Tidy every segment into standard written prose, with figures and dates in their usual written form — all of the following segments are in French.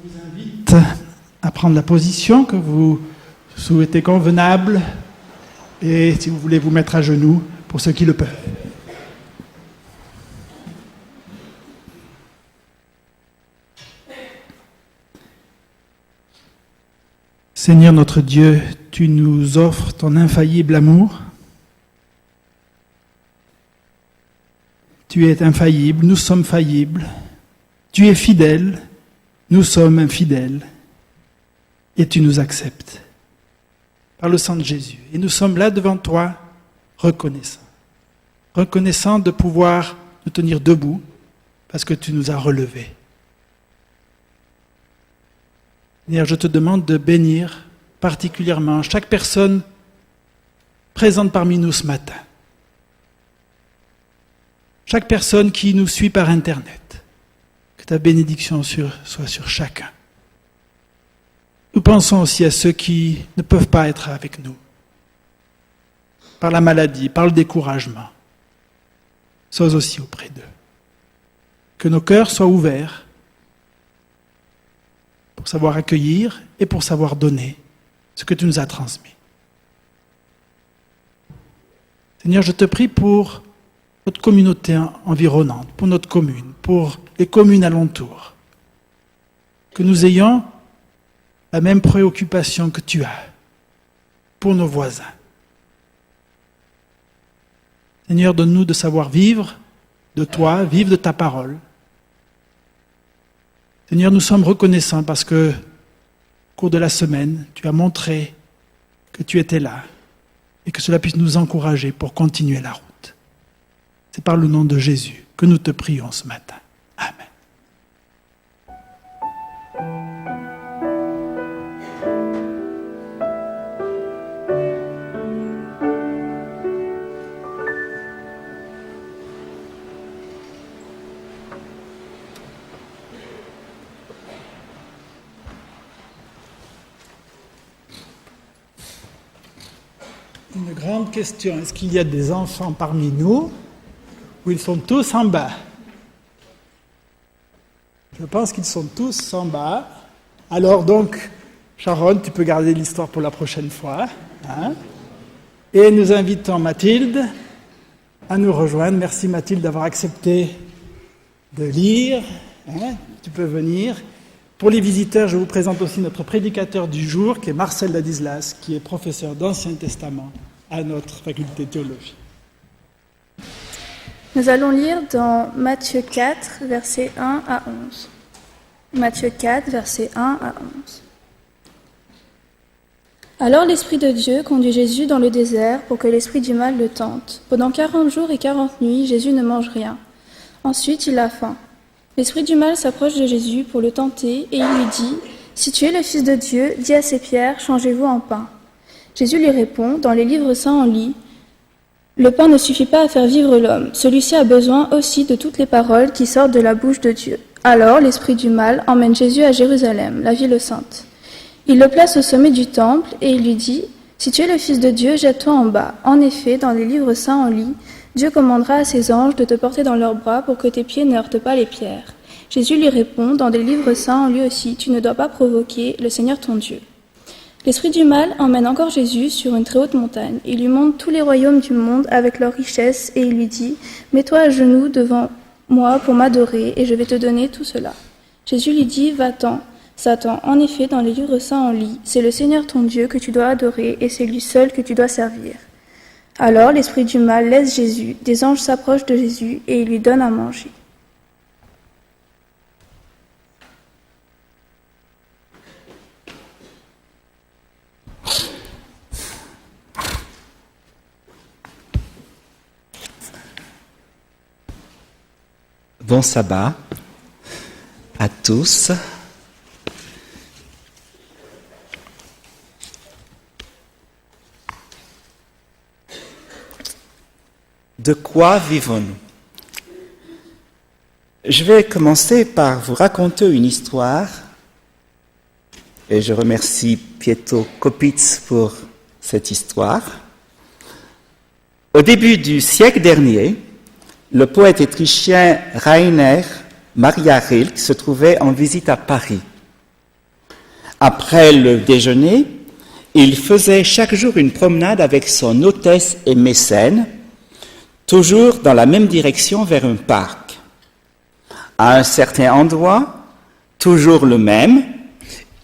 vous invite à prendre la position que vous souhaitez convenable et si vous voulez vous mettre à genoux pour ceux qui le peuvent. Seigneur notre Dieu, tu nous offres ton infaillible amour. Tu es infaillible, nous sommes faillibles. Tu es fidèle, nous sommes infidèles. Et tu nous acceptes par le sang de Jésus. Et nous sommes là devant toi, reconnaissants. Reconnaissants de pouvoir nous tenir debout parce que tu nous as relevés. Seigneur, je te demande de bénir particulièrement chaque personne présente parmi nous ce matin. Chaque personne qui nous suit par Internet. Que ta bénédiction soit sur chacun. Nous pensons aussi à ceux qui ne peuvent pas être avec nous. Par la maladie, par le découragement. Sois aussi auprès d'eux. Que nos cœurs soient ouverts pour savoir accueillir et pour savoir donner ce que tu nous as transmis. Seigneur, je te prie pour notre communauté environnante, pour notre commune, pour les communes alentours. Que nous ayons la même préoccupation que tu as pour nos voisins. Seigneur, donne-nous de savoir vivre de toi, vivre de ta parole. Seigneur, nous sommes reconnaissants parce que, au cours de la semaine, tu as montré que tu étais là et que cela puisse nous encourager pour continuer la route. C'est par le nom de Jésus que nous te prions ce matin. Amen. Une grande question, est-ce qu'il y a des enfants parmi nous ou ils sont tous en bas? Je pense qu'ils sont tous en bas. Alors donc, Sharon, tu peux garder l'histoire pour la prochaine fois. Hein? Et nous invitons Mathilde à nous rejoindre. Merci Mathilde d'avoir accepté de lire. Hein? Tu peux venir. Pour les visiteurs, je vous présente aussi notre prédicateur du jour, qui est Marcel Ladislas, qui est professeur d'Ancien Testament à notre faculté de théologie. Nous allons lire dans Matthieu 4, versets 1 à 11. Matthieu 4, versets 1 à 11. Alors l'Esprit de Dieu conduit Jésus dans le désert pour que l'esprit du mal le tente. Pendant 40 jours et 40 nuits, Jésus ne mange rien. Ensuite, il a faim. L'esprit du mal s'approche de Jésus pour le tenter et il lui dit « Si tu es le Fils de Dieu, dis à ces pierres, changez-vous en pain. » Jésus lui répond, dans les livres saints on lit « Le pain ne suffit pas à faire vivre l'homme, celui-ci a besoin aussi de toutes les paroles qui sortent de la bouche de Dieu. » Alors l'esprit du mal emmène Jésus à Jérusalem, la ville sainte. Il le place au sommet du temple et il lui dit « Si tu es le Fils de Dieu, jette-toi en bas. En effet, dans les livres saints on lit « Dieu commandera à ses anges de te porter dans leurs bras pour que tes pieds ne heurtent pas les pierres. » Jésus lui répond, dans des livres saints, lui aussi, tu ne dois pas provoquer le Seigneur ton Dieu. L'esprit du mal emmène encore Jésus sur une très haute montagne. Il lui montre tous les royaumes du monde avec leurs richesses et il lui dit, mets-toi à genoux devant moi pour m'adorer et je vais te donner tout cela. Jésus lui dit, va-t'en, Satan. En effet, dans les livres saints on lit, c'est le Seigneur ton Dieu que tu dois adorer et c'est lui seul que tu dois servir. Alors l'esprit du mal laisse Jésus, des anges s'approchent de Jésus et ils lui donnent à manger. Bon sabbat à tous. De quoi vivons-nous? Je vais commencer par vous raconter une histoire et je remercie Pietro Kopitz pour cette histoire. Au début du siècle dernier, le poète autrichien Rainer Maria Rilke se trouvait en visite à Paris. Après le déjeuner, il faisait chaque jour une promenade avec son hôtesse et mécène, toujours dans la même direction vers un parc. À un certain endroit, toujours le même,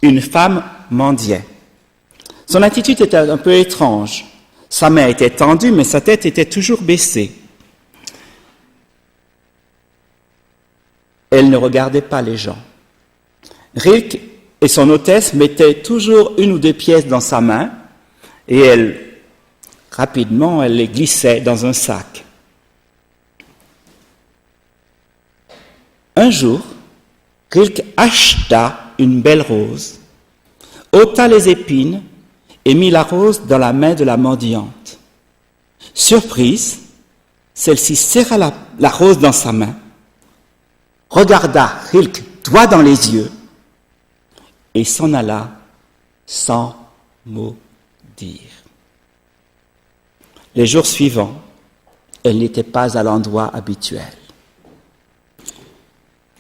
une femme mendiait. Son attitude était un peu étrange. Sa main était tendue, mais sa tête était toujours baissée. Elle ne regardait pas les gens. Rilke et son hôtesse mettaient toujours une ou deux pièces dans sa main et rapidement, elle les glissait dans un sac. Un jour, Rilke acheta une belle rose, ôta les épines et mit la rose dans la main de la mendiante. Surprise, celle-ci serra la rose dans sa main, regarda Rilke droit dans les yeux et s'en alla sans mot dire. Les jours suivants, elle n'était pas à l'endroit habituel.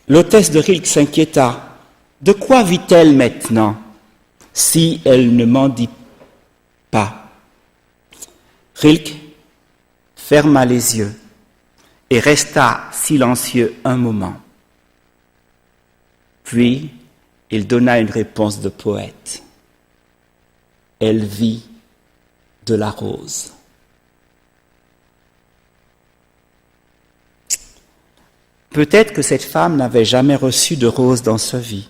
L'hôtesse de Rilke s'inquiéta. De quoi vit-elle maintenant si elle ne mendie pas? Rilke ferma les yeux et resta silencieux un moment. Puis, il donna une réponse de poète. Elle vit de la rose. Peut-être que cette femme n'avait jamais reçu de rose dans sa vie.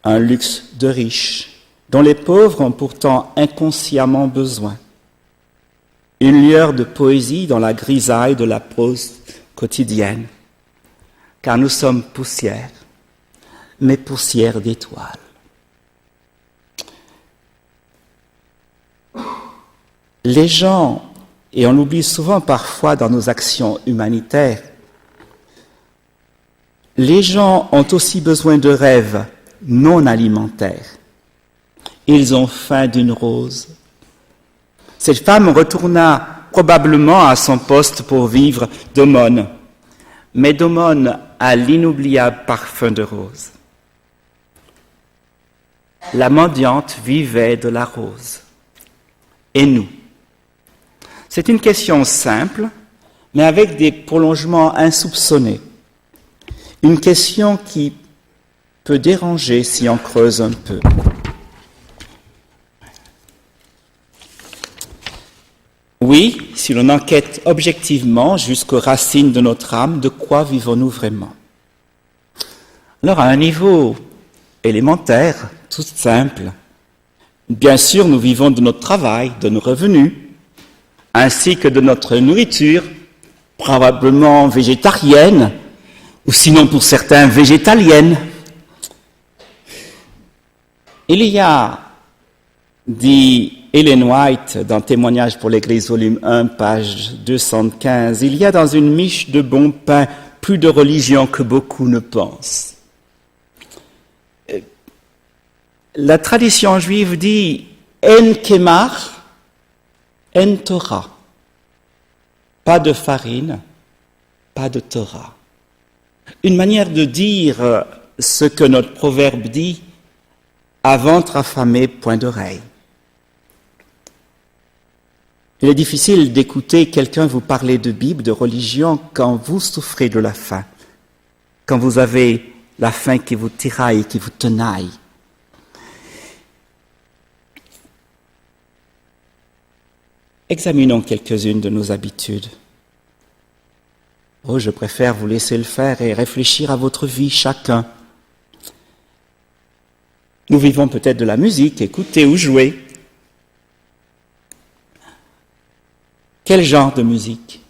Un luxe de riche, dont les pauvres ont pourtant inconsciemment besoin. Une lueur de poésie dans la grisaille de la prose quotidienne, car nous sommes poussière, mais poussière d'étoiles. Les gens, et on l'oublie souvent parfois dans nos actions humanitaires, les gens ont aussi besoin de rêves non alimentaires. Ils ont faim d'une rose. Cette femme retourna probablement à son poste pour vivre d'aumône, mais d'aumône à l'inoubliable parfum de rose. La mendiante vivait de la rose. Et nous? C'est une question simple, mais avec des prolongements insoupçonnés. Une question qui peut déranger si on creuse un peu. Oui, si l'on enquête objectivement jusqu'aux racines de notre âme, de quoi vivons-nous vraiment? Alors, à un niveau élémentaire, tout simple, bien sûr, nous vivons de notre travail, de nos revenus, ainsi que de notre nourriture, probablement végétarienne, ou sinon pour certains végétalienne. Il y a, dit Ellen White dans Témoignages pour l'Église, volume 1, page 215, il y a dans une miche de bon pain plus de religion que beaucoup ne pensent. La tradition juive dit en kemar, en Torah. Pas de farine, pas de Torah. Une manière de dire ce que notre proverbe dit, à ventre affamé, point d'oreille. Il est difficile d'écouter quelqu'un vous parler de Bible, de religion, quand vous souffrez de la faim, quand vous avez la faim qui vous tiraille, qui vous tenaille. Examinons quelques-unes de nos habitudes. Oh, je préfère vous laisser le faire et réfléchir à votre vie chacun. Nous vivons peut-être de la musique, écouter ou jouer. Quel genre de musique?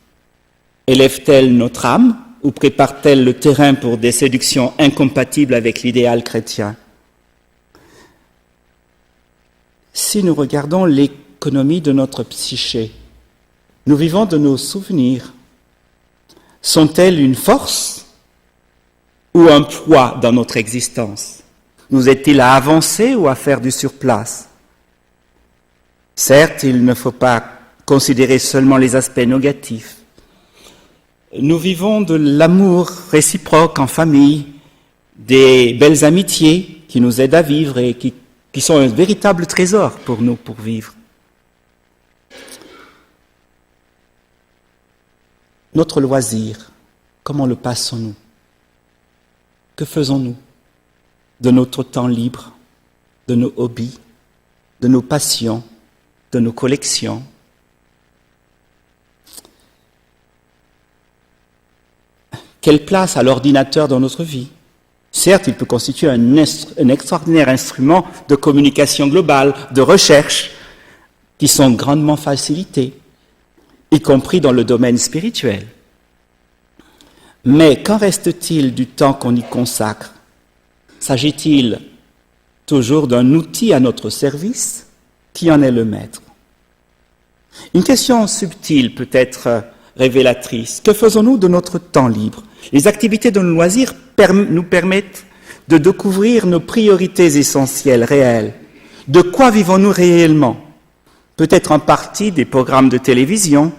Élève-t-elle notre âme ou prépare-t-elle le terrain pour des séductions incompatibles avec l'idéal chrétien? Si nous regardons l'économie de notre psyché, nous vivons de nos souvenirs. Sont-elles une force ou un poids dans notre existence? Nous est-il à avancer ou à faire du surplace? Certes, il ne faut pas considérer seulement les aspects négatifs. Nous vivons de l'amour réciproque en famille, des belles amitiés qui nous aident à vivre et qui sont un véritable trésor pour nous, pour vivre. Notre loisir, comment le passons-nous? Que faisons-nous de notre temps libre, de nos hobbies, de nos passions, de nos collections? Quelle place a l'ordinateur dans notre vie? Certes, il peut constituer un extraordinaire instrument de communication globale, de recherche, qui sont grandement facilités, y compris dans le domaine spirituel. Mais qu'en reste-t-il du temps qu'on y consacre? S'agit-il toujours d'un outil à notre service? Qui en est le maître? Une question subtile peut être révélatrice. Que faisons-nous de notre temps libre? Les activités de nos loisirs nous permettent de découvrir nos priorités essentielles, réelles. De quoi vivons-nous réellement? Peut-être en partie des programmes de télévision,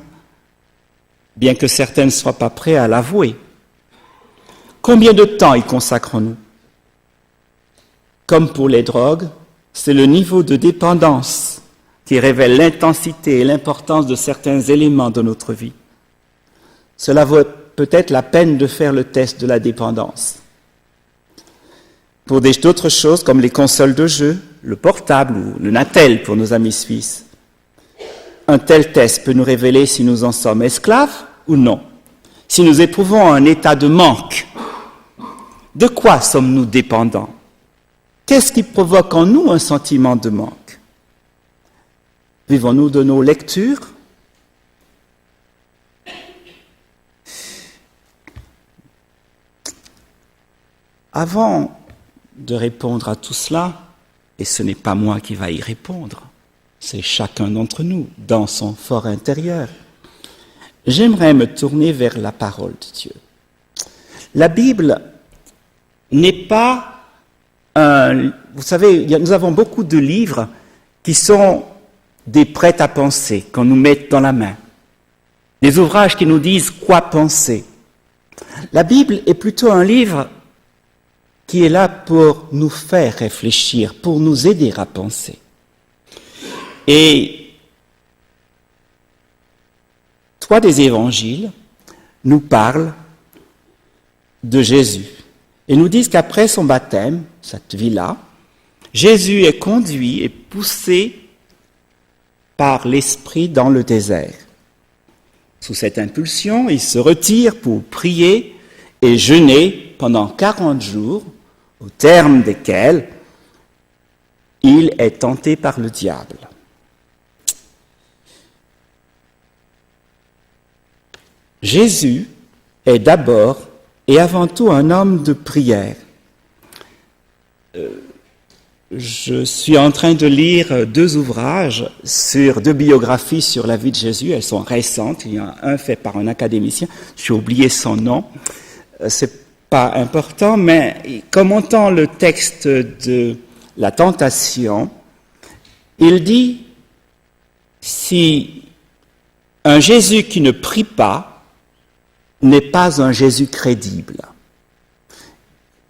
bien que certains ne soient pas prêts à l'avouer. Combien de temps y consacrons-nous? Comme pour les drogues, c'est le niveau de dépendance qui révèle l'intensité et l'importance de certains éléments de notre vie. Cela vaut peut-être la peine de faire le test de la dépendance. Pour d'autres choses comme les consoles de jeux, le portable ou le Natel pour nos amis suisses, un tel test peut nous révéler si nous en sommes esclaves ou non, si nous éprouvons un état de manque. De quoi sommes-nous dépendants? Qu'est-ce qui provoque en nous un sentiment de manque? Vivons-nous de nos lectures? Avant de répondre à tout cela, et ce n'est pas moi qui va y répondre, c'est chacun d'entre nous dans son fort intérieur, j'aimerais me tourner vers la parole de Dieu. La Bible n'est pas vous savez, nous avons beaucoup de livres qui sont des prêts-à-penser qu'on nous met dans la main, des ouvrages qui nous disent quoi penser. La Bible est plutôt un livre qui est là pour nous faire réfléchir, pour nous aider à penser. Et 3 des évangiles nous parlent de Jésus et nous disent qu'après son baptême, cette vie-là, Jésus est conduit et poussé par l'Esprit dans le désert. Sous cette impulsion, il se retire pour prier et jeûner pendant 40 jours, au terme desquels il est tenté par le diable. Jésus est d'abord et avant tout un homme de prière. Je suis en train de lire 2 ouvrages sur 2 biographies sur la vie de Jésus. Elles sont récentes. Il y en a un fait par un académicien. J'ai oublié son nom. C'est pas important, mais commentant le texte de la tentation, il dit si un Jésus qui ne prie pas n'est pas un Jésus crédible.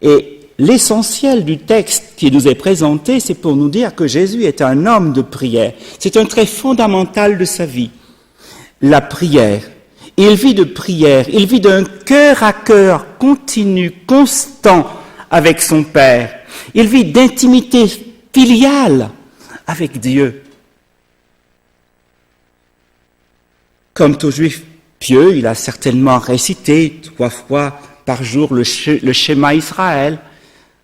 Et l'essentiel du texte qui nous est présenté, c'est pour nous dire que Jésus est un homme de prière. C'est un trait fondamental de sa vie, la prière. Il vit de prière, il vit d'un cœur à cœur continu, constant avec son Père. Il vit d'intimité filiale avec Dieu. Comme tout juif pieux, il a certainement récité 3 fois par jour le schéma Israël.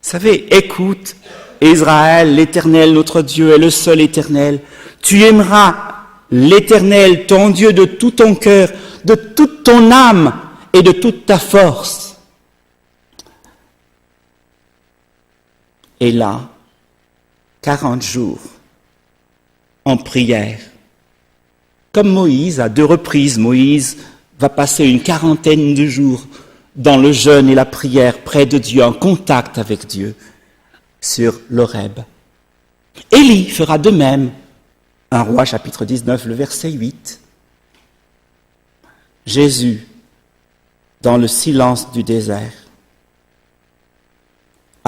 Vous savez, écoute, Israël, l'Éternel, notre Dieu, est le seul Éternel. Tu aimeras l'Éternel, ton Dieu, de tout ton cœur, de toute ton âme et de toute ta force. Et là, 40 jours en prière. Comme Moïse, à 2 reprises, Moïse va passer une 40aine de jours dans le jeûne et la prière près de Dieu, en contact avec Dieu, sur l'Horeb. Élie fera de même. 1 Roi, chapitre 19, le verset 8. Jésus, dans le silence du désert.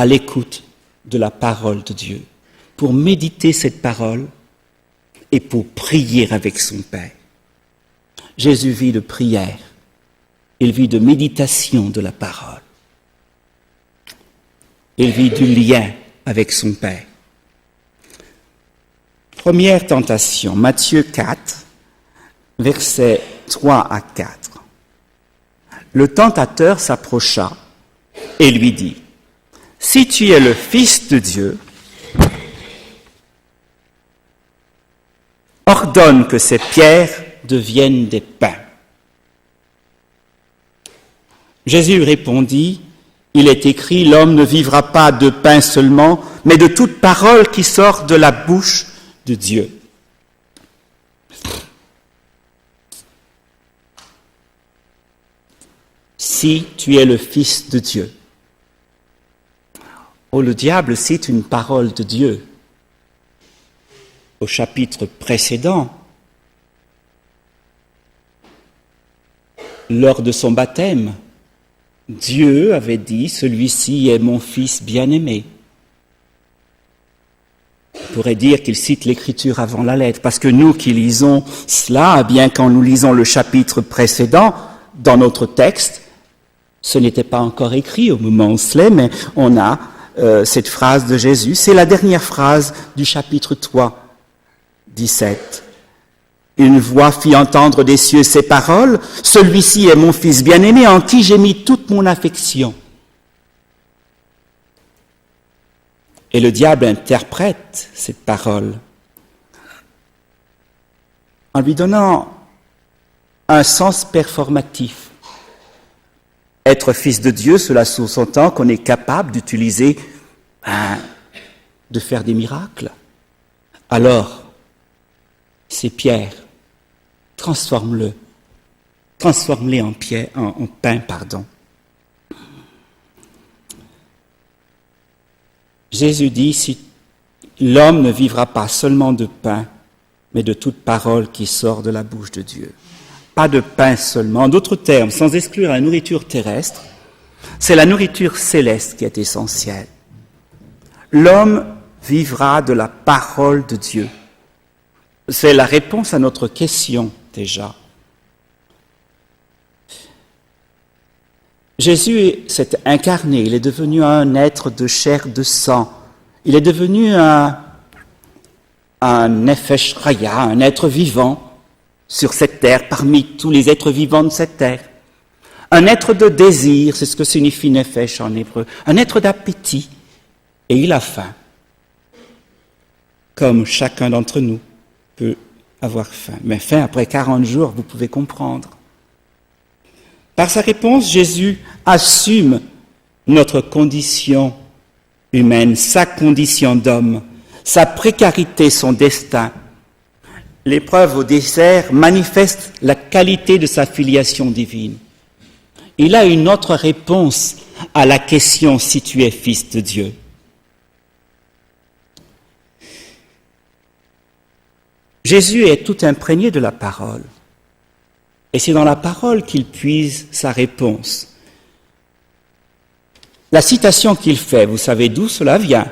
à l'écoute de la parole de Dieu, pour méditer cette parole et pour prier avec son Père. Jésus vit de prière, il vit de méditation de la parole. Il vit du lien avec son Père. Première tentation, Matthieu 4, versets 3 à 4. Le tentateur s'approcha et lui dit, « Si tu es le Fils de Dieu, ordonne que ces pierres deviennent des pains. » Jésus répondit, « Il est écrit, l'homme ne vivra pas de pain seulement, mais de toute parole qui sort de la bouche de Dieu. » Si tu es le Fils de Dieu. Oh, le diable cite une parole de Dieu. Au chapitre précédent, lors de son baptême, Dieu avait dit, celui-ci est mon Fils bien-aimé. On pourrait dire qu'il cite l'Écriture avant la lettre, parce que nous qui lisons cela, bien quand nous lisons le chapitre précédent, dans notre texte, ce n'était pas encore écrit au moment où cela, mais on a cette phrase de Jésus. C'est la dernière phrase du chapitre 3, 17. Une voix fit entendre des cieux ces paroles, « Celui-ci est mon Fils bien-aimé, en qui j'ai mis toute mon affection. » Et le diable interprète cette parole en lui donnant un sens performatif. Être fils de Dieu, cela sous-entend qu'on est capable d'utiliser, de faire des miracles. Alors, ces pierres, transforme-les en pain. Jésus dit, si l'homme ne vivra pas seulement de pain, mais de toute parole qui sort de la bouche de Dieu. Pas de pain seulement. En d'autres termes, sans exclure la nourriture terrestre, c'est la nourriture céleste qui est essentielle. L'homme vivra de la parole de Dieu. C'est la réponse à notre question déjà. Jésus s'est incarné, il est devenu un être de chair, de sang. Il est devenu un nefesh chaya, un être vivant sur cette terre, parmi tous les êtres vivants de cette terre. Un être de désir, c'est ce que signifie nefesh en hébreu, un être d'appétit, et il a faim. Comme chacun d'entre nous peut avoir faim. Mais faim après 40 jours, vous pouvez comprendre. Par sa réponse, Jésus assume notre condition humaine, sa condition d'homme, sa précarité, son destin. L'épreuve au désert manifeste la qualité de sa filiation divine. Il a une autre réponse à la question si tu es fils de Dieu. Jésus est tout imprégné de la parole. Et c'est dans la parole qu'il puise sa réponse. La citation qu'il fait, vous savez d'où cela vient?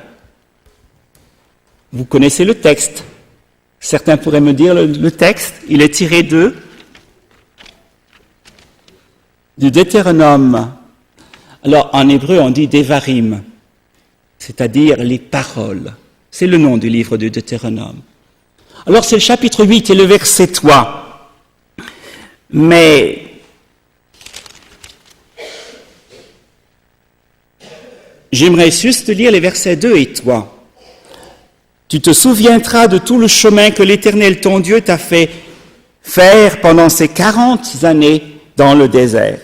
Vous connaissez le texte. Certains pourraient me dire le texte, il est tiré du Deutéronome. Alors en hébreu on dit Devarim, c'est-à-dire les paroles. C'est le nom du livre du Deutéronome. Alors c'est le chapitre 8 et le verset 3. Mais j'aimerais juste lire les versets 2 et 3. Tu te souviendras de tout le chemin que l'Éternel ton Dieu t'a fait faire pendant ces 40 années dans le désert,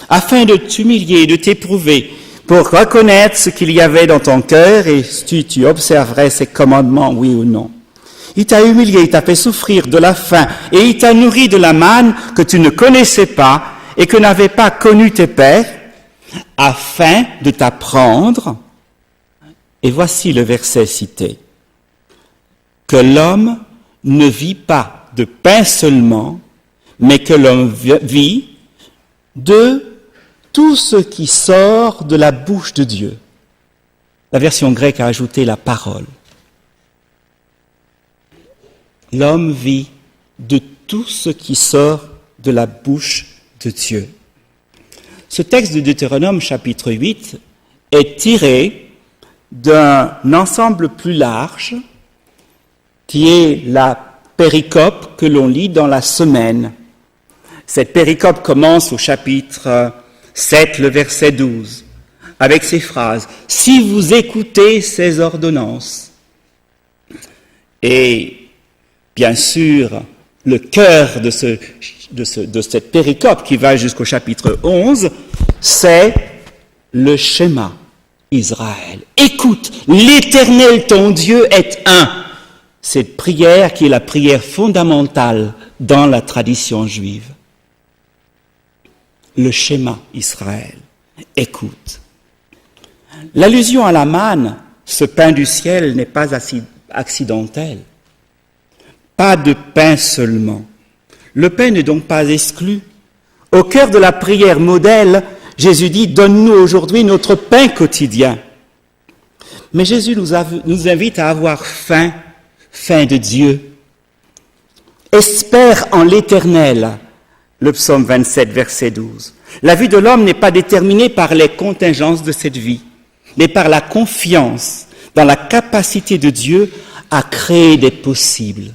afin de t'humilier et de t'éprouver, pour reconnaître ce qu'il y avait dans ton cœur et si tu observerais ses commandements, oui ou non. Il t'a humilié, il t'a fait souffrir de la faim et il t'a nourri de la manne que tu ne connaissais pas et que n'avaient pas connu tes pères, afin de t'apprendre, et voici le verset cité, que l'homme ne vit pas de pain seulement, mais que l'homme vit de tout ce qui sort de la bouche de Dieu. La version grecque a ajouté la parole. L'homme vit de tout ce qui sort de la bouche de Dieu. Ce texte de Deutéronome chapitre 8 est tiré d'un ensemble plus large qui est la péricope que l'on lit dans la semaine. Cette péricope commence au chapitre 7, le verset 12, avec ces phrases « Si vous écoutez ces ordonnances » et bien sûr, le cœur de cette péricope qui va jusqu'au chapitre 11, c'est le schéma Israël. Écoute, l'Éternel ton Dieu est un. Cette prière qui est la prière fondamentale dans la tradition juive. Le schéma Israël. Écoute. L'allusion à la manne, ce pain du ciel, n'est pas accidentelle. Pas de pain seulement. Le pain n'est donc pas exclu. Au cœur de la prière modèle, Jésus dit « Donne-nous aujourd'hui notre pain quotidien ». Mais Jésus nous invite à avoir faim de Dieu. Espère en l'Éternel, le psaume 27, verset 12. La vie de l'homme n'est pas déterminée par les contingences de cette vie, mais par la confiance dans la capacité de Dieu à créer des possibles.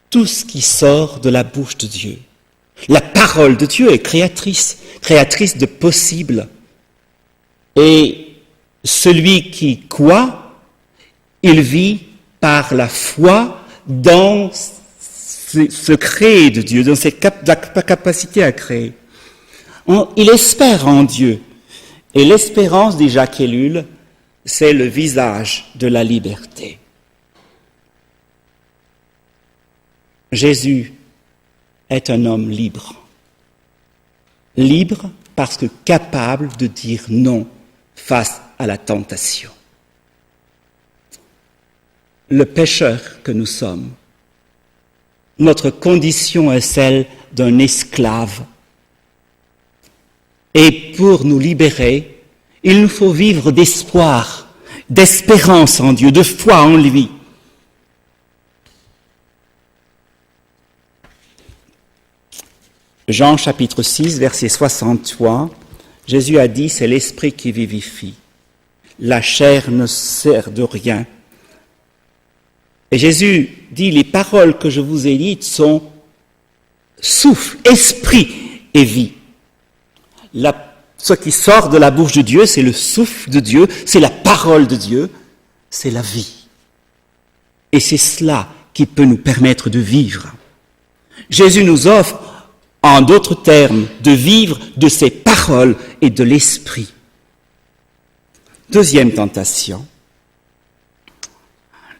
Tout ce qui sort de la bouche de Dieu. La parole de Dieu est créatrice de possibles. Et celui qui croit, il vit par la foi dans ce créer de Dieu, dans cette capacité à créer. Il espère en Dieu. Et l'espérance, dit Jacques Ellul, c'est le visage de la liberté. Jésus est un homme libre. Libre parce que capable de dire non face à la tentation. Le pécheur que nous sommes, notre condition est celle d'un esclave. Et pour nous libérer, il nous faut vivre d'espoir, d'espérance en Dieu, de foi en lui. Jean chapitre 6, verset 63, Jésus a dit, c'est l'esprit qui vivifie. La chair ne sert de rien. Et Jésus dit, les paroles que je vous ai dites sont souffle, esprit et vie. Ce qui sort de la bouche de Dieu, c'est le souffle de Dieu, c'est la parole de Dieu, c'est la vie. Et c'est cela qui peut nous permettre de vivre. Jésus nous offre, en d'autres termes, de vivre de ses paroles et de l'esprit. Deuxième tentation.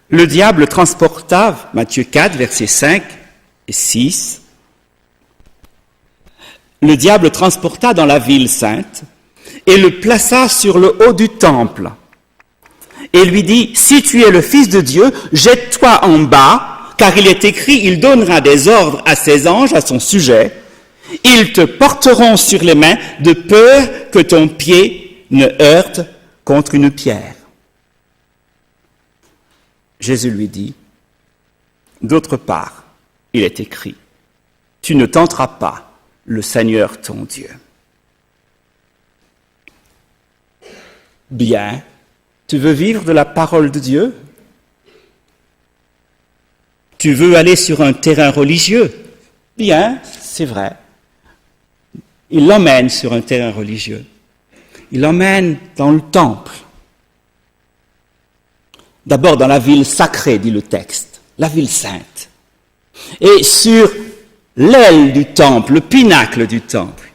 Le diable transporta, Matthieu 4, versets 5 et 6, le diable transporta dans la ville sainte et le plaça sur le haut du temple et lui dit, si tu es le Fils de Dieu, jette-toi en bas, car il est écrit, il donnera des ordres à ses anges à son sujet. Ils te porteront sur les mains de peur que ton pied ne heurte contre une pierre. Jésus lui dit, d'autre part, il est écrit, tu ne tenteras pas le Seigneur ton Dieu. Bien, tu veux vivre de la parole de Dieu? Tu veux aller sur un terrain religieux? Bien, c'est vrai. Il l'emmène sur un terrain religieux. Il l'emmène dans le temple. D'abord dans la ville sacrée, dit le texte, la ville sainte. Et sur l'aile du temple, le pinacle du temple.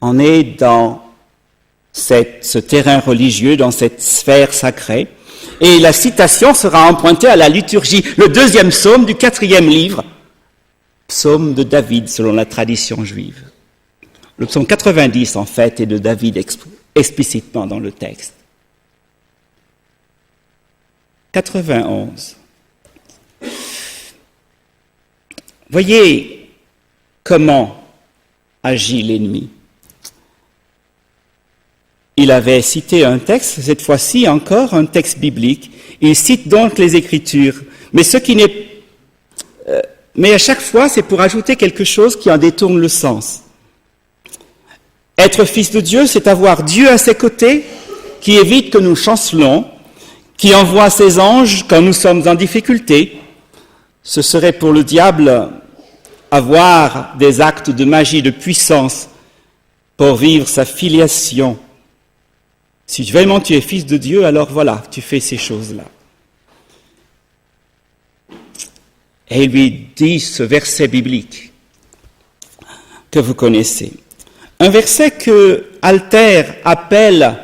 On est dans ce terrain religieux, dans cette sphère sacrée. Et la citation sera empruntée à la liturgie, le 2e psaume du 4e livre, psaume de David, selon la tradition juive. Le psaume 90, en fait, est de David explicitement dans le texte. 91. Voyez comment agit l'ennemi. il avait cité un texte, cette fois-ci encore un texte biblique. Il cite donc les Écritures. Mais à chaque fois, c'est pour ajouter quelque chose qui en détourne le sens. Être fils de Dieu, c'est avoir Dieu à ses côtés, qui évite que nous chancelons, qui envoie ses anges quand nous sommes en difficulté. Ce serait pour le diable avoir des actes de magie, de puissance, pour vivre sa filiation. Si vraiment tu es fils de Dieu, alors voilà, tu fais ces choses-là. Et il lui dit ce verset biblique que vous connaissez. Un verset que Alter appelle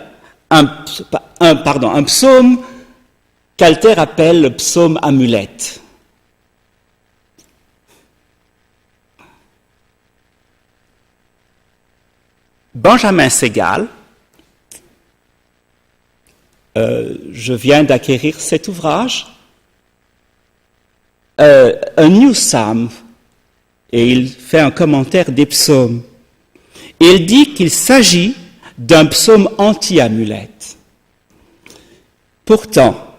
un psaume qu'Alter appelle le psaume amulette. Benjamin Segal, je viens d'acquérir cet ouvrage, un New Psalm, et il fait un commentaire des psaumes. Et il dit qu'il s'agit d'un psaume anti-amulette. Pourtant,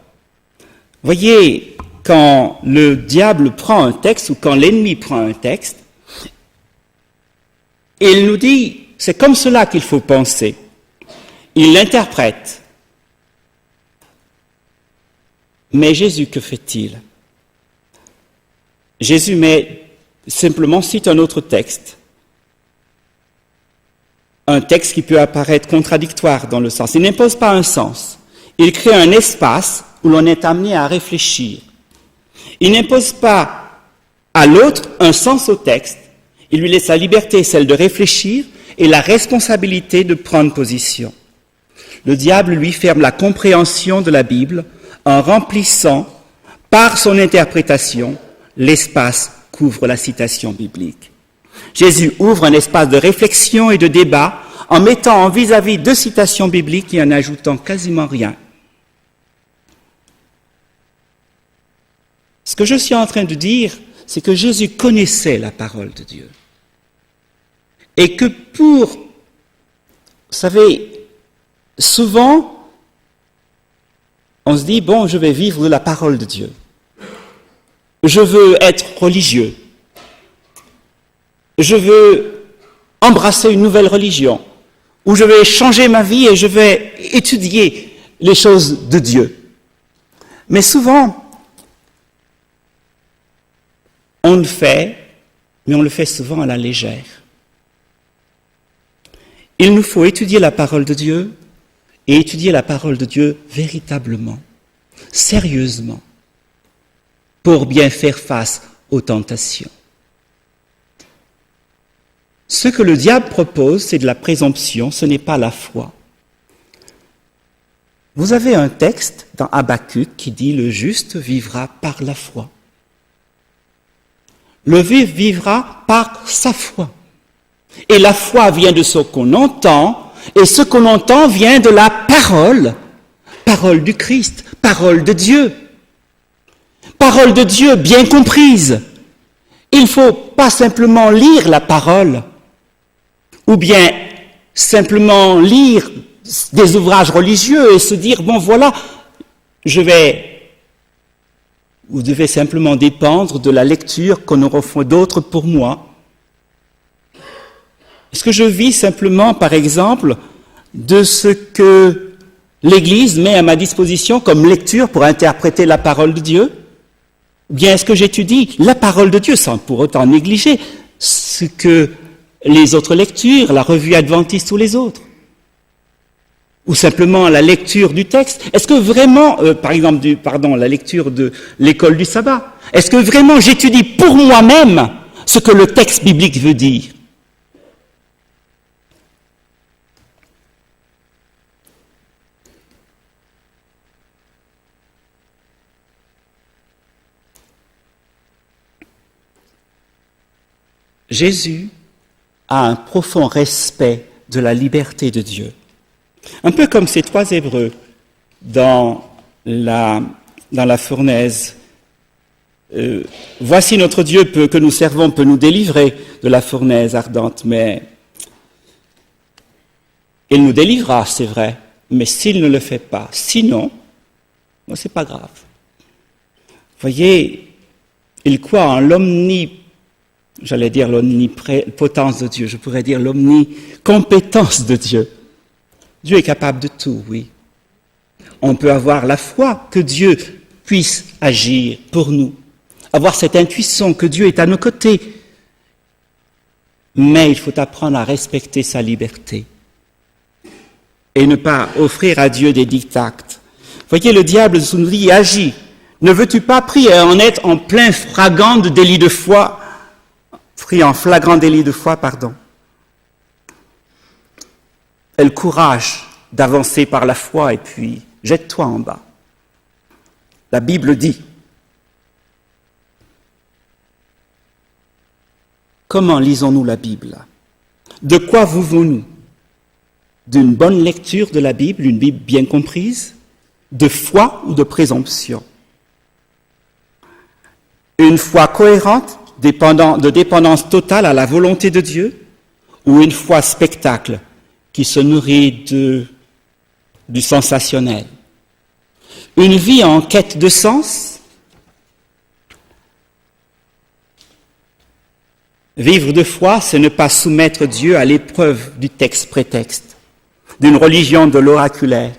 voyez, quand le diable prend un texte ou quand l'ennemi prend un texte, il nous dit, c'est comme cela qu'il faut penser. Il l'interprète. Mais Jésus, que fait-il? Jésus simplement cite un autre texte. Un texte qui peut apparaître contradictoire dans le sens. Il n'impose pas un sens. Il crée un espace où l'on est amené à réfléchir. Il n'impose pas à l'autre un sens au texte. Il lui laisse la liberté, celle de réfléchir, et la responsabilité de prendre position. Le diable lui ferme la compréhension de la Bible en remplissant, par son interprétation, l'espace qu'ouvre la citation biblique. Jésus ouvre un espace de réflexion et de débat en mettant en vis-à-vis deux citations bibliques et en ajoutant quasiment rien. Ce que je suis en train de dire, c'est que Jésus connaissait la parole de Dieu. Et que vous savez, souvent, on se dit, bon, je vais vivre de la parole de Dieu. Je veux être religieux. Je veux embrasser une nouvelle religion. Ou je vais changer ma vie et je vais étudier les choses de Dieu. Mais souvent, on le fait, mais on le fait souvent à la légère. Il nous faut étudier la parole de Dieu et étudier la parole de Dieu véritablement, sérieusement, pour bien faire face aux tentations. Ce que le diable propose, c'est de la présomption, ce n'est pas la foi. Vous avez un texte dans Habakkuk qui dit « Le juste vivra par la foi ». Le vivre vivra par sa foi. Et la foi vient de ce qu'on entend, et ce qu'on entend vient de la parole, parole du Christ, parole de Dieu. Parole de Dieu bien comprise. Il ne faut pas simplement lire la parole, ou bien simplement lire des ouvrages religieux et se dire, bon voilà, vous devez simplement dépendre de la lecture qu'on aura fait d'autres pour moi. Est-ce que je vis simplement, par exemple, de ce que l'Église met à ma disposition comme lecture pour interpréter la parole de Dieu? Ou bien est-ce que j'étudie la parole de Dieu sans pour autant négliger ce que les autres lectures, la revue adventiste ou les autres? Ou simplement la lecture du texte? Est-ce que vraiment, par exemple, la lecture de l'école du sabbat, est-ce que vraiment j'étudie pour moi-même ce que le texte biblique veut dire? Jésus a un profond respect de la liberté de Dieu. Un peu comme ces trois Hébreux dans la fournaise. Voici notre Dieu que nous servons peut nous délivrer de la fournaise ardente, mais Il nous délivrera, c'est vrai, mais s'il ne le fait pas, sinon, bon, c'est pas grave. Voyez, il croit en l'omnipotence de Dieu, je pourrais dire l'omnicompétence de Dieu. Dieu est capable de tout, oui. On peut avoir la foi que Dieu puisse agir pour nous, avoir cette intuition que Dieu est à nos côtés. Mais il faut apprendre à respecter sa liberté et ne pas offrir à Dieu des dictats. Voyez, le diable nous dit, agis. Ne veux-tu pas prier en être en plein flagrant délit de foi, Aie le courage d'avancer par la foi et puis jette-toi en bas. La Bible dit, comment lisons-nous la Bible? De quoi vivons-nous? D'une bonne lecture de la Bible, une Bible bien comprise, de foi ou de présomption? Une foi cohérente, de dépendance totale à la volonté de Dieu, ou une foi spectacle qui se nourrit du sensationnel? Une vie en quête de sens? Vivre de foi, c'est ne pas soumettre Dieu à l'épreuve du texte-prétexte, d'une religion de l'oraculaire,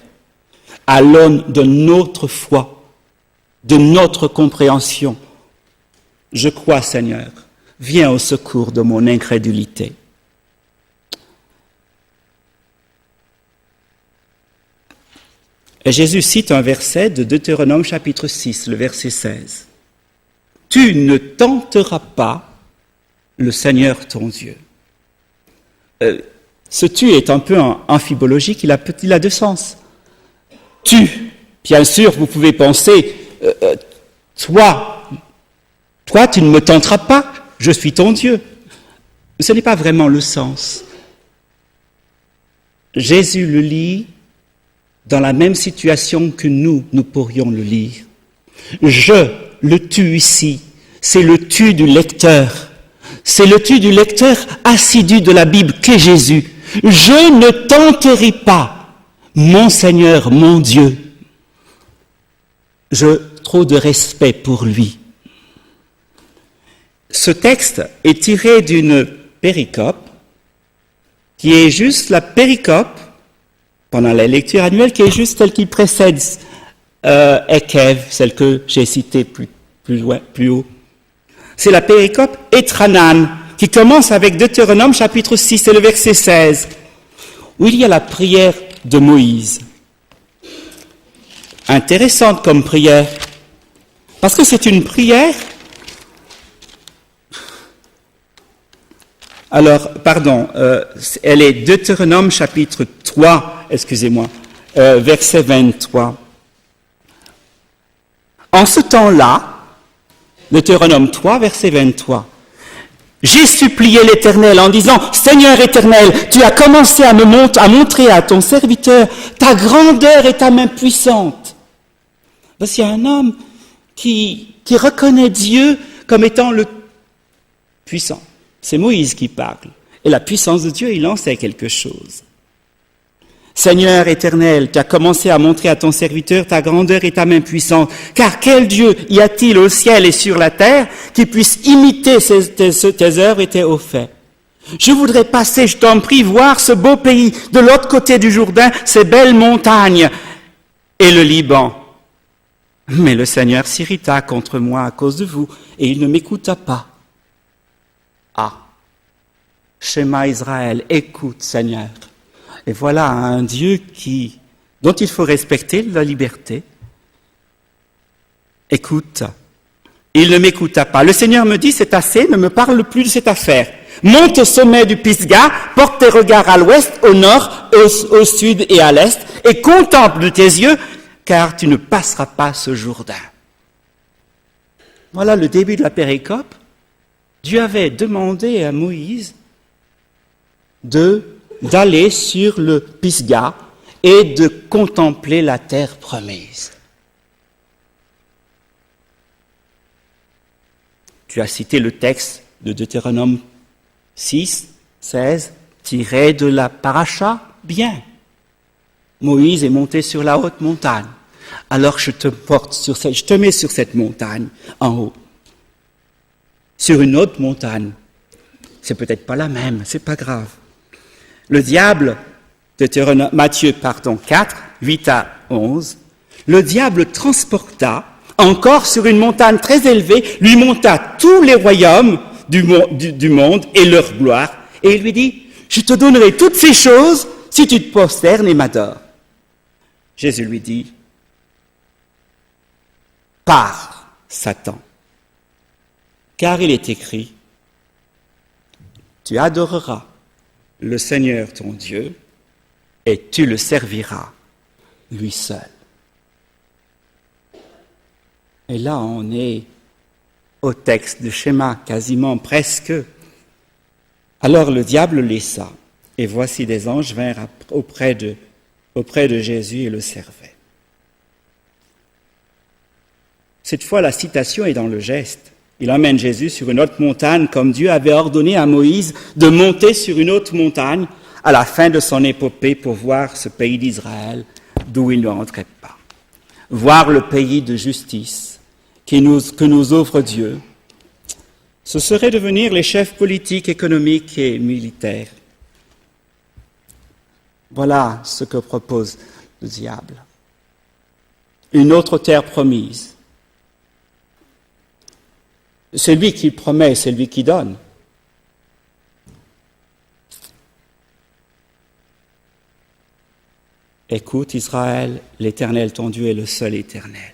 à l'aune de notre foi, de notre compréhension. Je crois, Seigneur, viens au secours de mon incrédulité. Et Jésus cite un verset de Deutéronome chapitre 6, le verset 16. « Tu ne tenteras pas le Seigneur ton Dieu. » Ce « tu » est un peu amphibologique, il a deux sens. « Tu », bien sûr, vous pouvez penser, toi, tu ne me tenteras pas, je suis ton Dieu. Ce n'est pas vraiment le sens. Jésus le lit dans la même situation que nous pourrions le lire. Je, le tu ici, c'est le tu du lecteur. C'est le tu du lecteur assidu de la Bible qu'est Jésus. Je ne tenterai pas, mon Seigneur, mon Dieu. J'ai trop de respect pour lui. Ce texte est tiré d'une péricope, qui est juste la péricope, pendant la lecture annuelle, qui est juste celle qui précède Ekev, celle que j'ai citée plus haut. C'est la péricope Etranan, qui commence avec Deutéronome chapitre 6, c'est le verset 16, où il y a la prière de Moïse. Intéressante comme prière, parce que c'est une prière. Alors, pardon, elle est Deutéronome chapitre 3, verset 23. En ce temps-là, Deutéronome 3, verset 23, j'ai supplié l'Éternel en disant, Seigneur Éternel, tu as commencé à montrer à ton serviteur ta grandeur et ta main puissante. Voici un homme qui reconnaît Dieu comme étant le puissant. C'est Moïse qui parle. Et la puissance de Dieu, il en sait quelque chose. Seigneur éternel, tu as commencé à montrer à ton serviteur ta grandeur et ta main puissante. Car quel Dieu y a-t-il au ciel et sur la terre qui puisse imiter tes œuvres et tes hauts faits? Je voudrais passer, je t'en prie, voir ce beau pays de l'autre côté du Jourdain, ces belles montagnes et le Liban. Mais le Seigneur s'irrita contre moi à cause de vous et il ne m'écouta pas. Ah, Shema Israël, écoute Seigneur. Et voilà un Dieu dont il faut respecter la liberté. Écoute, il ne m'écouta pas. Le Seigneur me dit, c'est assez, ne me parle plus de cette affaire. Monte au sommet du Pisga, porte tes regards à l'ouest, au nord, au sud et à l'est, et contemple de tes yeux, car tu ne passeras pas ce Jourdain. Voilà le début de la péricope. Dieu avait demandé à Moïse d'aller sur le Pisga et de contempler la terre promise. Tu as cité le texte de Deutéronome 6, 16, tiré de la paracha bien. Moïse est monté sur la haute montagne. Alors je te mets sur cette montagne en haut. Sur une autre montagne. C'est peut-être pas la même, c'est pas grave. Le diable, Matthieu 4, 8 à 11, le diable transporta, encore sur une montagne très élevée, lui monta tous les royaumes du monde et leur gloire, et il lui dit, je te donnerai toutes ces choses si tu te prosternes et m'adores. Jésus lui dit, pars, Satan, car il est écrit, tu adoreras le Seigneur ton Dieu et tu le serviras, lui seul. Et là, on est au texte de schéma, quasiment presque. Alors le diable laissa, et voici des anges vinrent auprès de Jésus et le servaient. Cette fois, la citation est dans le geste. Il emmène Jésus sur une autre montagne, comme Dieu avait ordonné à Moïse de monter sur une autre montagne à la fin de son épopée pour voir ce pays d'Israël d'où il ne rentrait pas. Voir le pays de justice que nous offre Dieu. Ce serait devenir les chefs politiques, économiques et militaires. Voilà ce que propose le diable. Une autre terre promise. C'est lui qui promet, c'est lui qui donne. Écoute Israël, l'Éternel ton Dieu est le seul Éternel.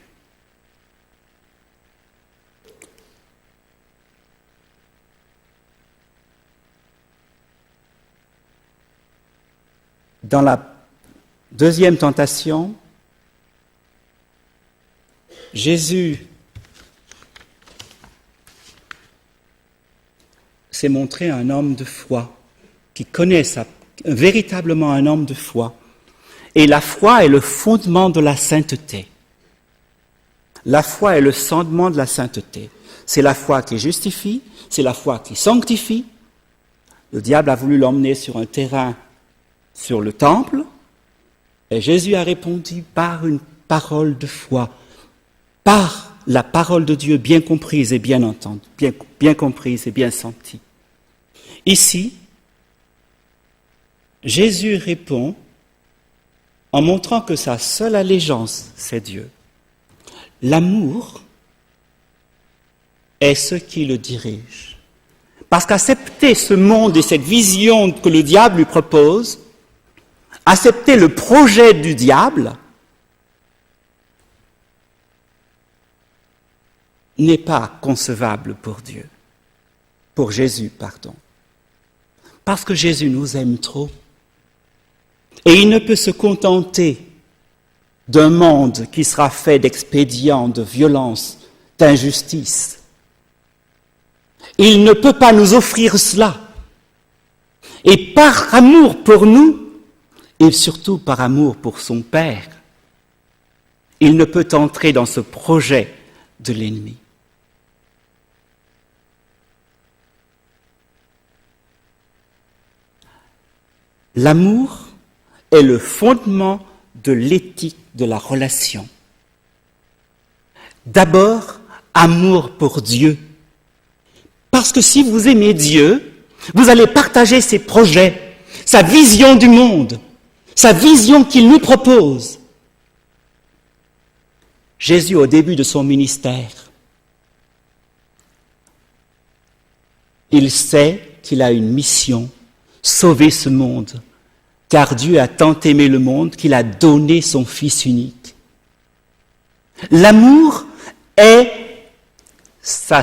Dans la deuxième tentation, Jésus s'est montré un homme de foi, qui connaît véritablement un homme de foi. Et la foi est le fondement de la sainteté. La foi est le fondement de la sainteté. C'est la foi qui justifie, c'est la foi qui sanctifie. Le diable a voulu l'emmener sur un terrain, sur le temple, et Jésus a répondu par une parole de foi, par la parole de Dieu bien comprise et bien entendue, bien comprise et bien sentie. Ici, Jésus répond en montrant que sa seule allégeance, c'est Dieu. L'amour est ce qui le dirige. Parce qu'accepter ce monde et cette vision que le diable lui propose, accepter le projet du diable, n'est pas concevable pour Dieu, pour Jésus, pardon. Parce que Jésus nous aime trop. Et il ne peut se contenter d'un monde qui sera fait d'expédients, de violence, d'injustice. Il ne peut pas nous offrir cela. Et par amour pour nous, et surtout par amour pour son Père, il ne peut entrer dans ce projet de l'ennemi. L'amour est le fondement de l'éthique de la relation. D'abord, amour pour Dieu. Parce que si vous aimez Dieu, vous allez partager ses projets, sa vision du monde, sa vision qu'il nous propose. Jésus, au début de son ministère, il sait qu'il a une mission, sauver ce monde. Car Dieu a tant aimé le monde qu'il a donné son Fils unique. L'amour est son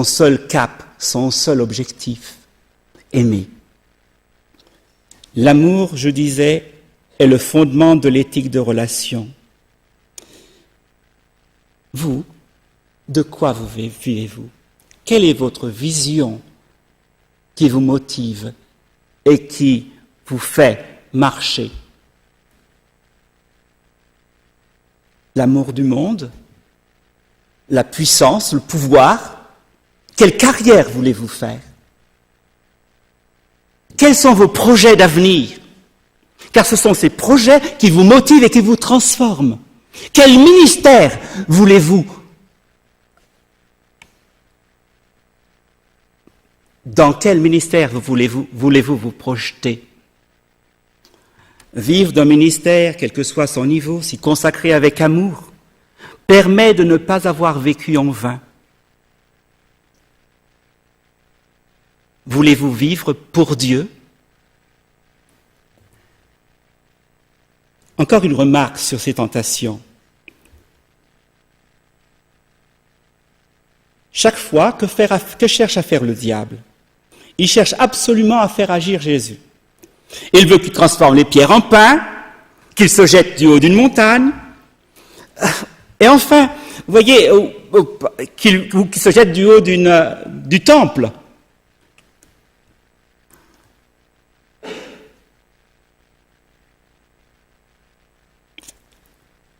seul cap, son seul objectif, aimer. L'amour, je disais, est le fondement de l'éthique de relation. Vous, de quoi vous vivez-vous? Quelle est votre vision qui vous motive et qui vous fait marcher? L'amour du monde, la puissance, le pouvoir. Quelle carrière voulez-vous faire? Quels sont vos projets d'avenir? Car ce sont ces projets qui vous motivent et qui vous transforment. Quel ministère voulez-vous? Dans quel ministère voulez-vous vous projeter? Vivre d'un ministère, quel que soit son niveau, s'y consacrer avec amour, permet de ne pas avoir vécu en vain. Voulez-vous vivre pour Dieu? Encore une remarque sur ces tentations. Chaque fois, que cherche à faire le diable? Il cherche absolument à faire agir Jésus. Il veut qu'il transforme les pierres en pain, qu'il se jette du haut d'une montagne, et enfin, vous voyez, qu'il se jette du haut du temple.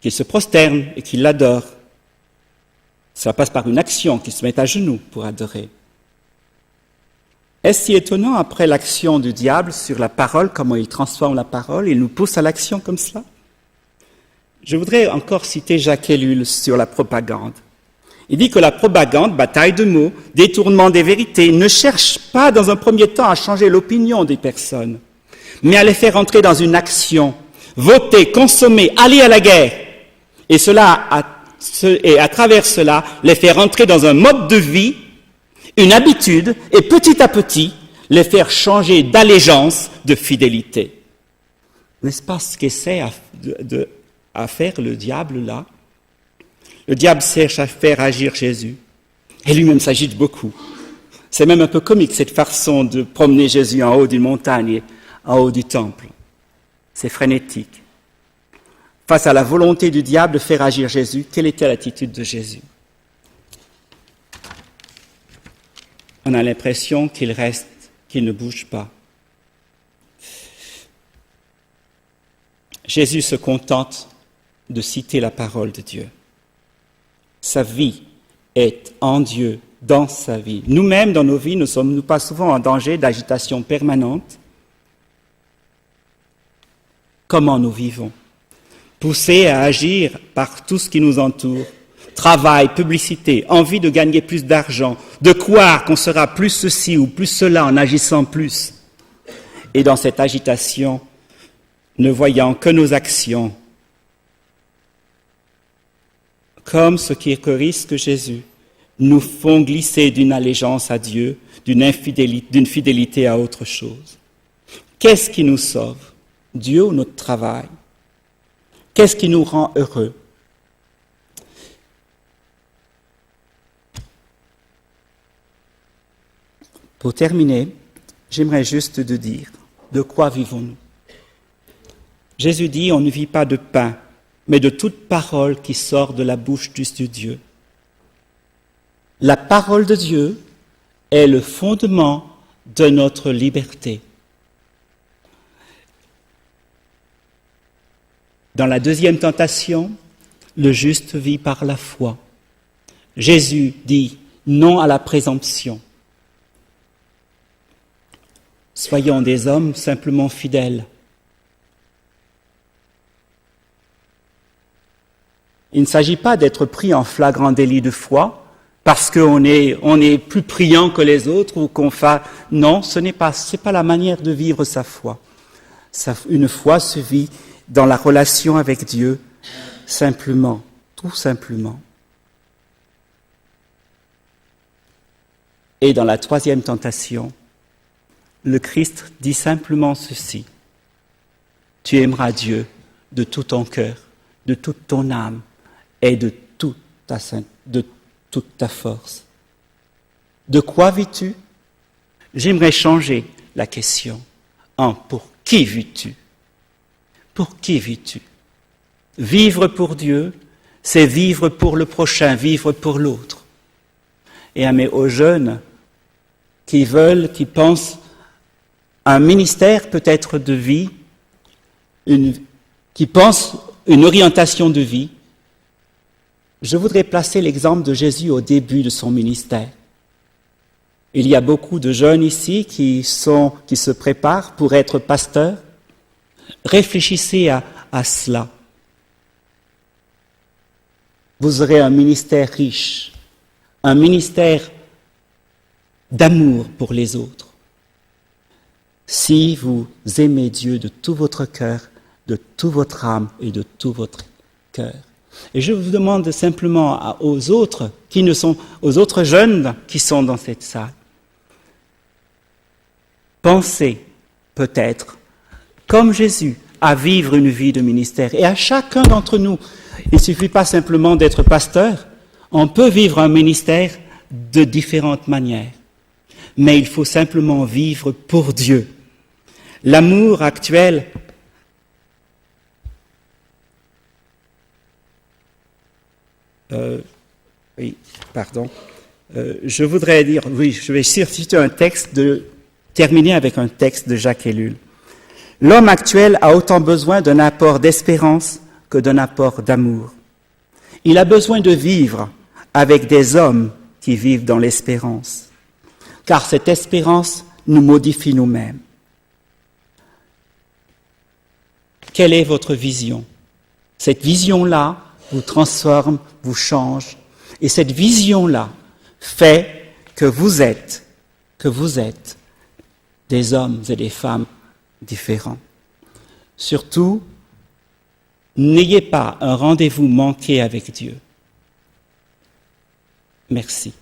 Qu'il se prosterne et qu'il l'adore. Ça passe par une action, qu'il se mette à genoux pour adorer. Est-ce si étonnant après l'action du diable sur la parole, comment il transforme la parole, il nous pousse à l'action comme cela? Je voudrais encore citer Jacques Ellul sur la propagande. Il dit que la propagande, bataille de mots, détournement des vérités, ne cherche pas dans un premier temps à changer l'opinion des personnes, mais à les faire entrer dans une action, voter, consommer, aller à la guerre. Et à travers cela, les faire entrer dans un mode de vie, une habitude, et petit à petit, les faire changer d'allégeance, de fidélité. N'est-ce pas ce qu'essaie à faire le diable là? Le diable cherche à faire agir Jésus, et lui-même s'agite beaucoup. C'est même un peu comique cette façon de promener Jésus en haut d'une montagne et en haut du temple. C'est frénétique. Face à la volonté du diable de faire agir Jésus, quelle était l'attitude de Jésus? On a l'impression qu'il reste, qu'il ne bouge pas. Jésus se contente de citer la parole de Dieu. Sa vie est en Dieu, dans sa vie. Nous-mêmes, dans nos vies, ne sommes-nous pas souvent en danger d'agitation permanente? Comment nous vivons? Poussés à agir par tout ce qui nous entoure, travail, publicité, envie de gagner plus d'argent, de croire qu'on sera plus ceci ou plus cela en agissant plus. Et dans cette agitation, ne voyant que nos actions comme ce qui risque Jésus, nous font glisser d'une allégeance à Dieu, d'une fidélité à autre chose. Qu'est-ce qui nous sauve? Dieu ou notre travail? Qu'est-ce qui nous rend heureux? Pour terminer, j'aimerais juste te dire, de quoi vivons-nous? Jésus dit, on ne vit pas de pain, mais de toute parole qui sort de la bouche de Dieu. La parole de Dieu est le fondement de notre liberté. Dans la deuxième tentation, le juste vit par la foi. Jésus dit non à la présomption. Soyons des hommes simplement fidèles. Il ne s'agit pas d'être pris en flagrant délit de foi parce qu'on est plus priant que les autres ou qu'on fait... Non, c'est pas la manière de vivre sa foi. Une foi se vit dans la relation avec Dieu, simplement, tout simplement. Et dans la troisième tentation, le Christ dit simplement ceci: tu aimeras Dieu de tout ton cœur, de toute ton âme et de toute ta force. De quoi vis-tu? J'aimerais changer la question en pour qui vis-tu? Pour qui vis-tu? Vivre pour Dieu, c'est vivre pour le prochain, vivre pour l'autre. Et aux jeunes qui pensent à un ministère peut-être de vie, qui pensent une orientation de vie, je voudrais placer l'exemple de Jésus au début de son ministère. Il y a beaucoup de jeunes ici qui se préparent pour être pasteurs. Réfléchissez à cela. Vous aurez un ministère riche, un ministère d'amour pour les autres. Si vous aimez Dieu de tout votre cœur, de toute votre âme et de tout votre cœur. Et je vous demande simplement aux autres jeunes qui sont dans cette salle, pensez peut-être, comme Jésus, à vivre une vie de ministère. Et à chacun d'entre nous, il ne suffit pas simplement d'être pasteur, on peut vivre un ministère de différentes manières. Mais il faut simplement vivre pour Dieu. L'amour actuel je voudrais dire, je vais citer terminer avec un texte de Jacques Ellul. L'homme actuel a autant besoin d'un apport d'espérance que d'un apport d'amour. Il a besoin de vivre avec des hommes qui vivent dans l'espérance, car cette espérance nous modifie nous-mêmes. Quelle est votre vision? Cette vision-là vous transforme, vous change, et cette vision-là fait que vous êtes des hommes et des femmes différents. Surtout, n'ayez pas un rendez-vous manqué avec Dieu. Merci.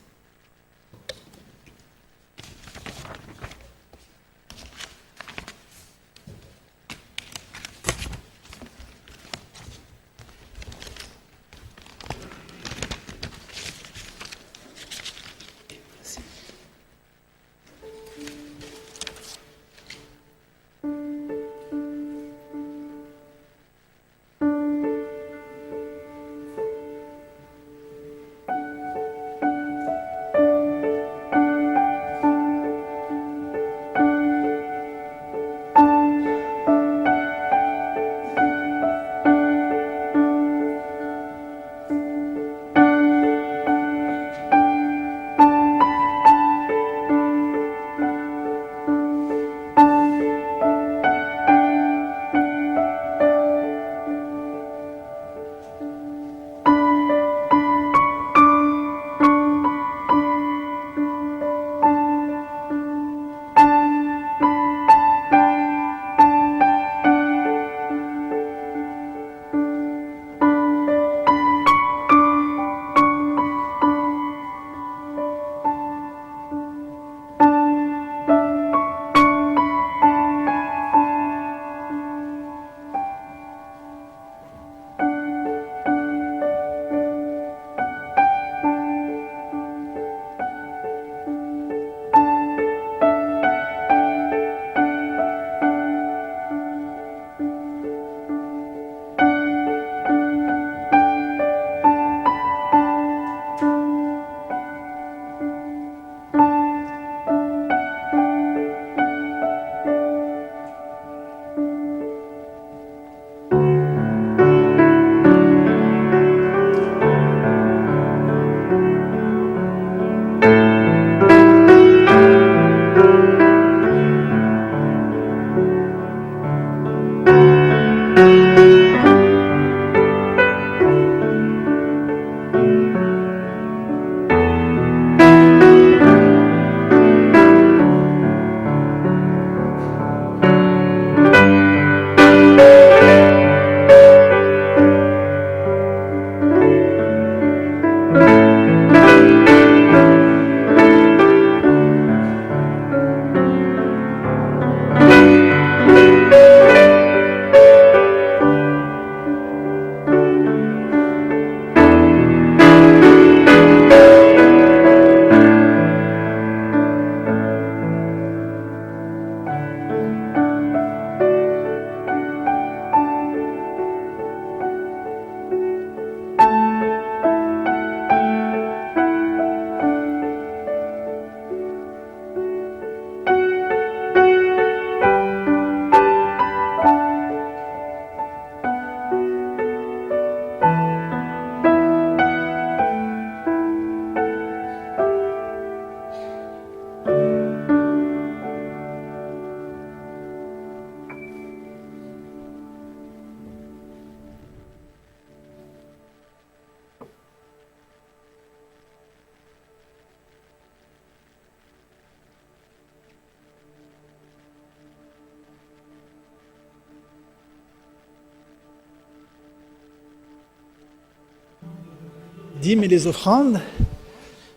dîmes et les offrandes,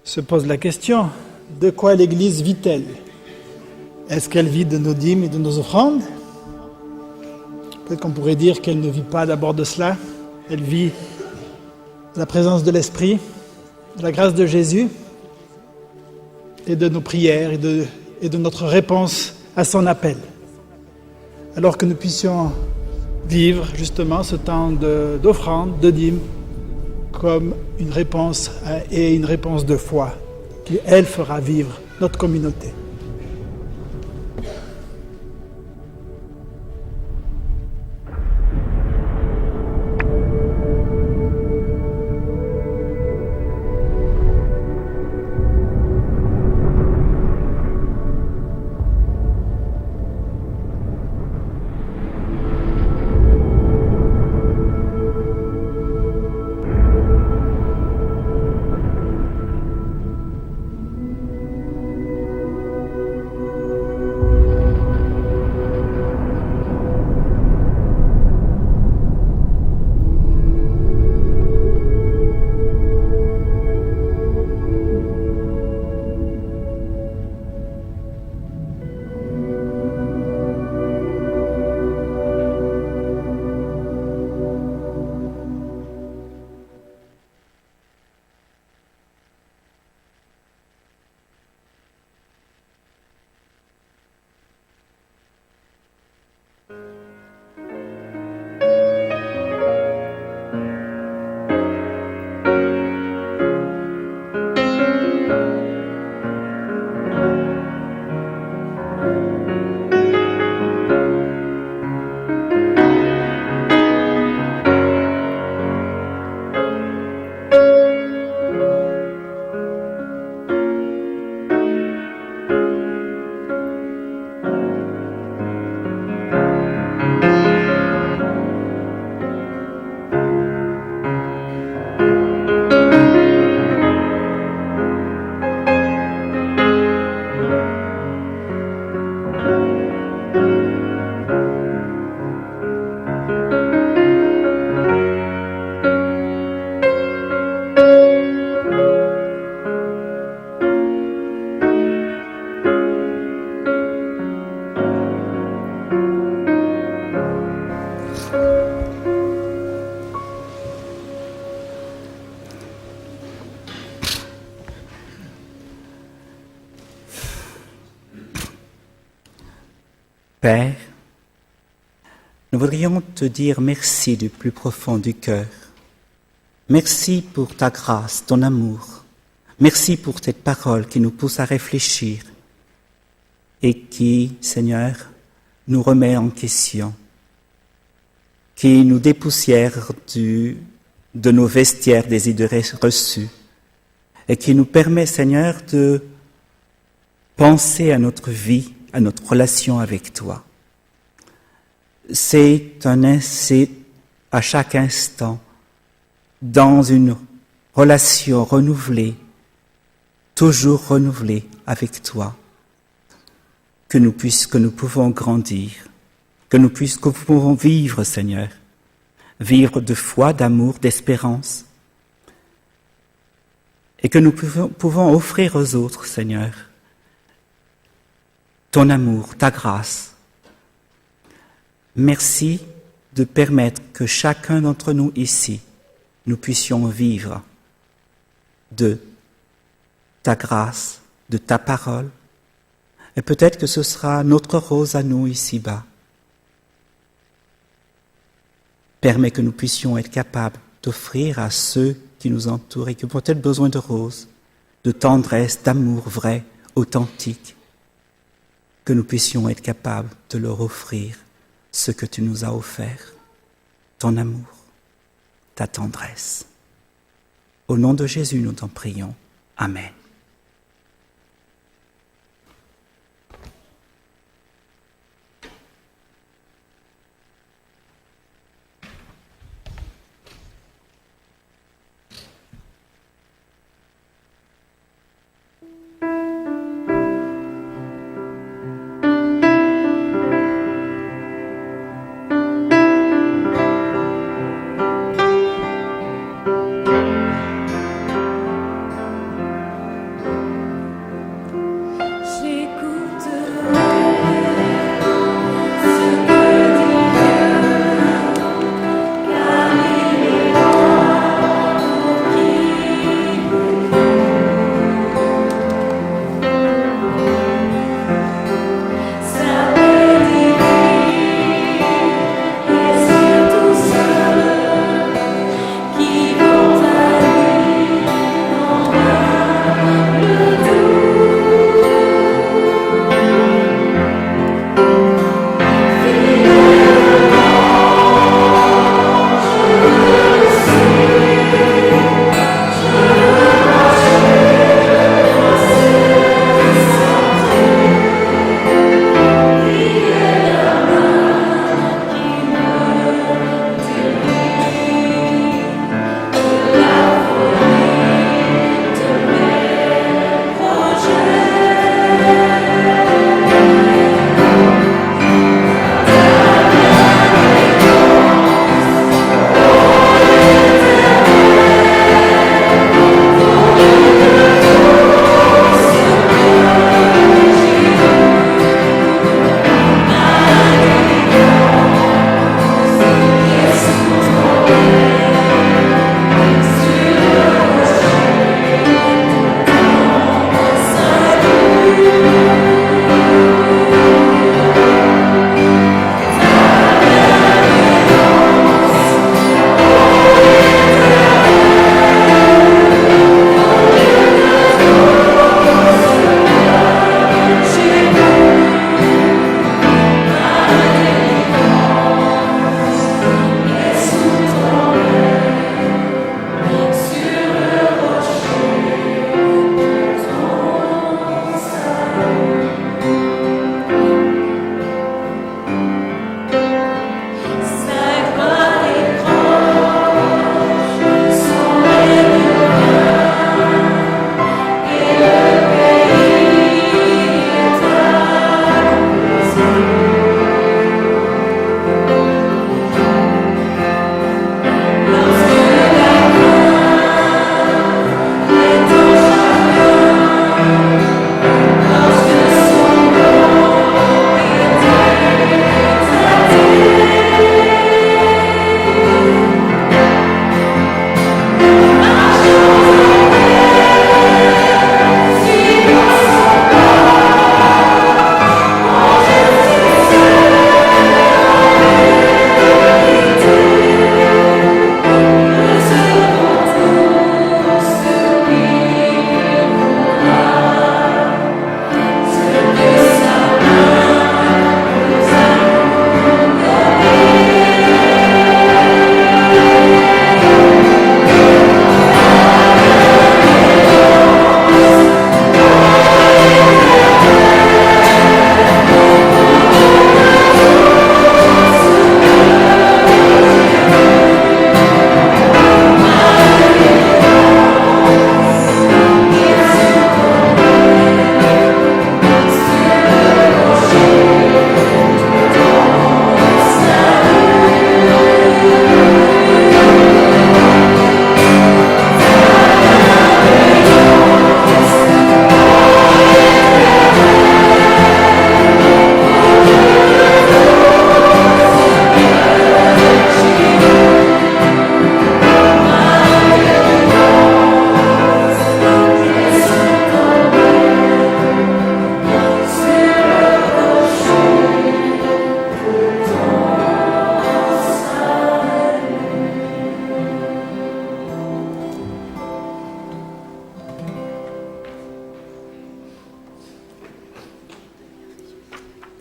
se pose la question, de quoi l'Église vit-elle? Est-ce qu'elle vit de nos dîmes et de nos offrandes? Peut-être qu'on pourrait dire qu'elle ne vit pas d'abord de cela. Elle vit de la présence de l'Esprit, de la grâce de Jésus et de nos prières et de notre réponse à son appel. Alors que nous puissions vivre justement ce temps d'offrande, de dîmes, comme une réponse et une réponse de foi qui, elle, fera vivre notre communauté. Père, nous voudrions te dire merci du plus profond du cœur. Merci pour ta grâce, ton amour. Merci pour cette parole qui nous pousse à réfléchir et qui, Seigneur, nous remet en question, qui nous dépoussière de nos vestiaires des idées reçues et qui nous permet, Seigneur, de penser à notre vie, à notre relation avec toi. C'est à chaque instant, dans une relation renouvelée, toujours renouvelée avec toi, que nous pouvons grandir, que nous pouvons vivre, Seigneur, vivre de foi, d'amour, d'espérance, et que nous pouvons offrir aux autres, Seigneur, ton amour, ta grâce. Merci de permettre que chacun d'entre nous ici, nous puissions vivre de ta grâce, de ta parole. Et peut-être que ce sera notre rose à nous ici-bas. Permets que nous puissions être capables d'offrir à ceux qui nous entourent et qui ont peut-être besoin de roses, de tendresse, d'amour vrai, authentique, que nous puissions être capables de leur offrir ce que tu nous as offert, ton amour, ta tendresse. Au nom de Jésus, nous t'en prions. Amen.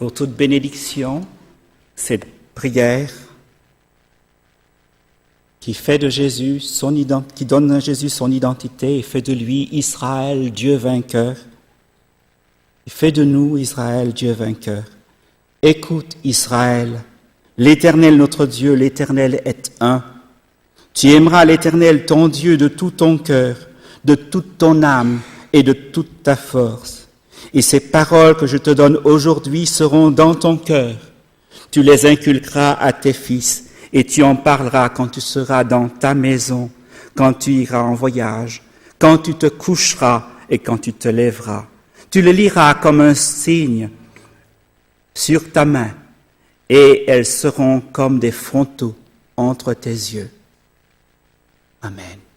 pour toute bénédiction, cette prière qui donne à Jésus son identité et fait de lui Israël, Dieu vainqueur. Et fait de nous Israël, Dieu vainqueur. Écoute Israël, l'Éternel notre Dieu, l'Éternel est un. Tu aimeras l'Éternel ton Dieu de tout ton cœur, de toute ton âme et de toute ta force. Et ces paroles que je te donne aujourd'hui seront dans ton cœur. Tu les inculqueras à tes fils et tu en parleras quand tu seras dans ta maison, quand tu iras en voyage, quand tu te coucheras et quand tu te lèveras. Tu le liras comme un signe sur ta main et elles seront comme des frontaux entre tes yeux. Amen.